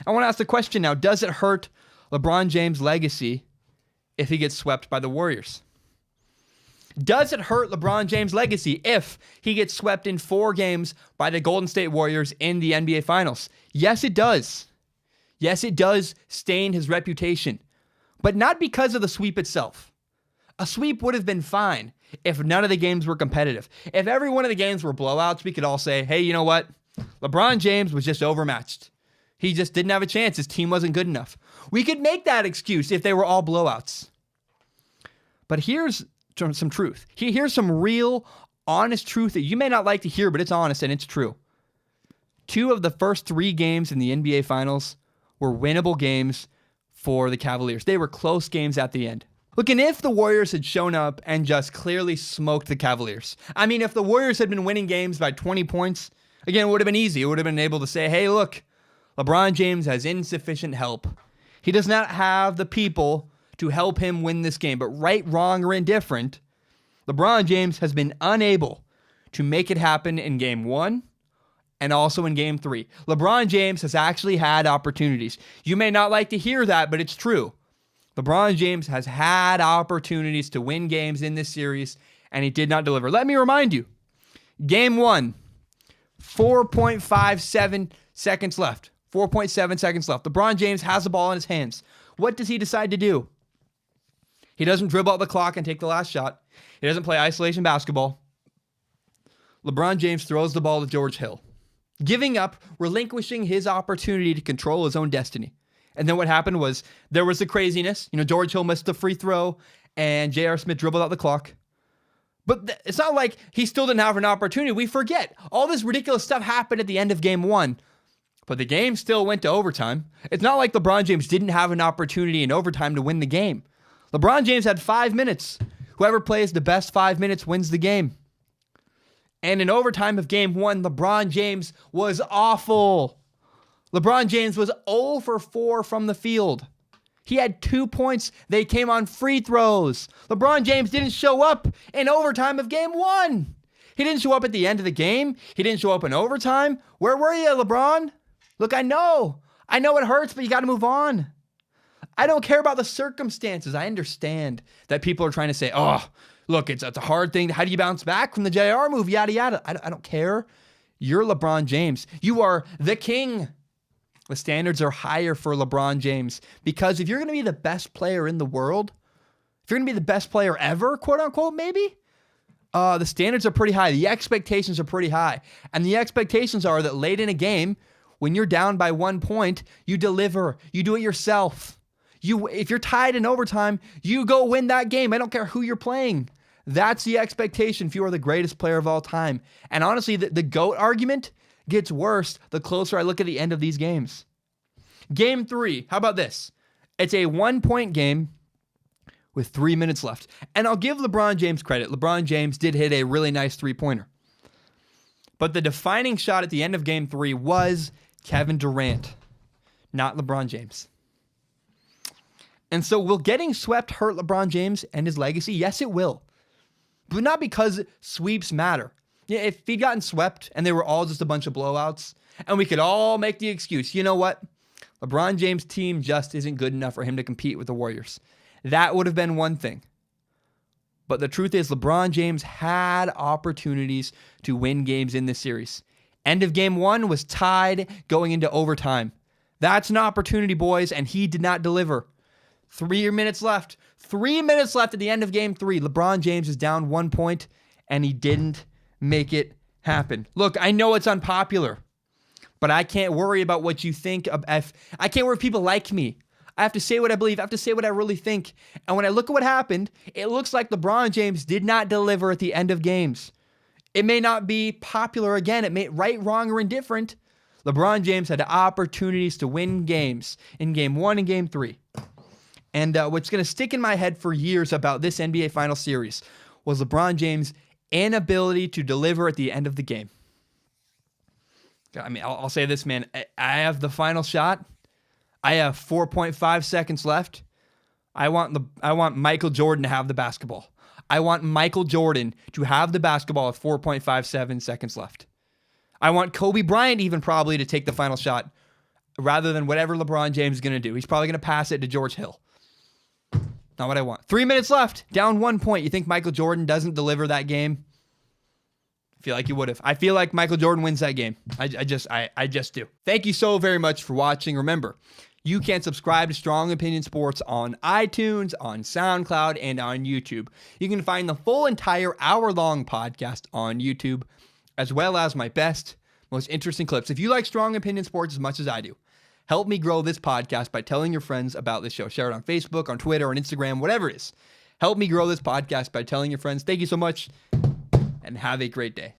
I want to ask the question now, does it hurt LeBron James' legacy if he gets swept by the Warriors? Does it hurt LeBron James' legacy if he gets swept in 4 games by the Golden State Warriors in the NBA Finals? Yes, it does. Yes, it does stain his reputation, but not because of the sweep itself. A sweep would have been fine if none of the games were competitive. If every one of the games were blowouts, we could all say, hey, you know what? LeBron James was just overmatched. He just didn't have a chance. His team wasn't good enough. We could make that excuse if they were all blowouts. But here's some truth. Here's some real, honest truth that you may not like to hear, but it's honest and it's true. 2 of the first 3 games in the NBA Finals were winnable games for the Cavaliers. They were close games at the end. Look, and if the Warriors had shown up and just clearly smoked the Cavaliers, I mean, if the Warriors had been winning games by 20 points, again, it would have been easy. It would have been able to say, hey, look, LeBron James has insufficient help. He does not have the people to help him win this game. But right, wrong, or indifferent, LeBron James has been unable to make it happen in Game 1 and also in Game 3. LeBron James has actually had opportunities. You may not like to hear that, but it's true. LeBron James has had opportunities to win games in this series, and he did not deliver. Let me remind you, Game 1, 4.57 seconds left. 4.7 seconds left. LeBron James has the ball in his hands. What does he decide to do? He doesn't dribble out the clock and take the last shot. He doesn't play isolation basketball. LeBron James throws the ball to George Hill, giving up, relinquishing his opportunity to control his own destiny. And then what happened was there was the craziness. George Hill missed the free throw and J.R. Smith dribbled out the clock. But it's not like he still didn't have an opportunity. We forget. All this ridiculous stuff happened at the end of Game 1. But the game still went to overtime. It's not like LeBron James didn't have an opportunity in overtime to win the game. LeBron James had 5 minutes. Whoever plays the best 5 minutes wins the game. And in overtime of Game 1, LeBron James was awful. LeBron James was 0 for 4 from the field. He had 2 points. They came on free throws. LeBron James didn't show up in overtime of Game 1. He didn't show up at the end of the game. He didn't show up in overtime. Where were you, LeBron? Look, I know it hurts, but you got to move on. I don't care about the circumstances. I understand that people are trying to say, oh, look, it's a hard thing. How do you bounce back from the JR move? Yada, yada. I don't care. You're LeBron James. You are the king. The standards are higher for LeBron James because if you're going to be the best player in the world, if you're going to be the best player ever, quote unquote, maybe, the standards are pretty high. The expectations are pretty high. And the expectations are that late in a game, when you're down by 1 point, you deliver. You do it yourself. If you're tied in overtime, you go win that game. I don't care who you're playing. That's the expectation if you are the greatest player of all time. And honestly, the GOAT argument gets worse the closer I look at the end of these games. Game 3, how about this? It's a 1-point game with 3 minutes left. And I'll give LeBron James credit. LeBron James did hit a really nice 3-pointer. But the defining shot at the end of Game 3 was Kevin Durant, not LeBron James. And so will getting swept hurt LeBron James and his legacy? Yes, it will. But not because sweeps matter. Yeah, if he'd gotten swept and they were all just a bunch of blowouts, and we could all make the excuse, you know what? LeBron James' team just isn't good enough for him to compete with the Warriors. That would have been one thing. But the truth is, LeBron James had opportunities to win games in this series. End of Game 1 was tied going into overtime. That's an opportunity, boys, and he did not deliver. 3 minutes left. 3 minutes left at the end of Game 3. LeBron James is down 1 point, and he didn't make it happen. Look, I know it's unpopular, but I can't worry about what you think. I can't worry if people like me. I have to say what I believe. I have to say what I really think. And when I look at what happened, it looks like LeBron James did not deliver at the end of games. It may not be popular again. It may right, wrong, or indifferent. LeBron James had opportunities to win games in Game 1 and Game 3. And what's going to stick in my head for years about this NBA Final Series was LeBron James' inability to deliver at the end of the game. I mean, I'll say this, man. I have the final shot. I have 4.5 seconds left. I want Michael Jordan to have the basketball. I want Michael Jordan to have the basketball with 4.57 seconds left. I want Kobe Bryant even probably to take the final shot rather than whatever LeBron James is going to do. He's probably going to pass it to George Hill. Not what I want. 3 minutes left. Down 1 point. You think Michael Jordan doesn't deliver that game? I feel like he would have. I feel like Michael Jordan wins that game. I just do. Thank you so very much for watching. Remember, you can subscribe to Strong Opinion Sports on iTunes, on SoundCloud, and on YouTube. You can find the full entire hour-long podcast on YouTube, as well as my best, most interesting clips. If you like Strong Opinion Sports as much as I do, help me grow this podcast by telling your friends about this show. Share it on Facebook, on Twitter, on Instagram, whatever it is. Help me grow this podcast by telling your friends. Thank you so much, and have a great day.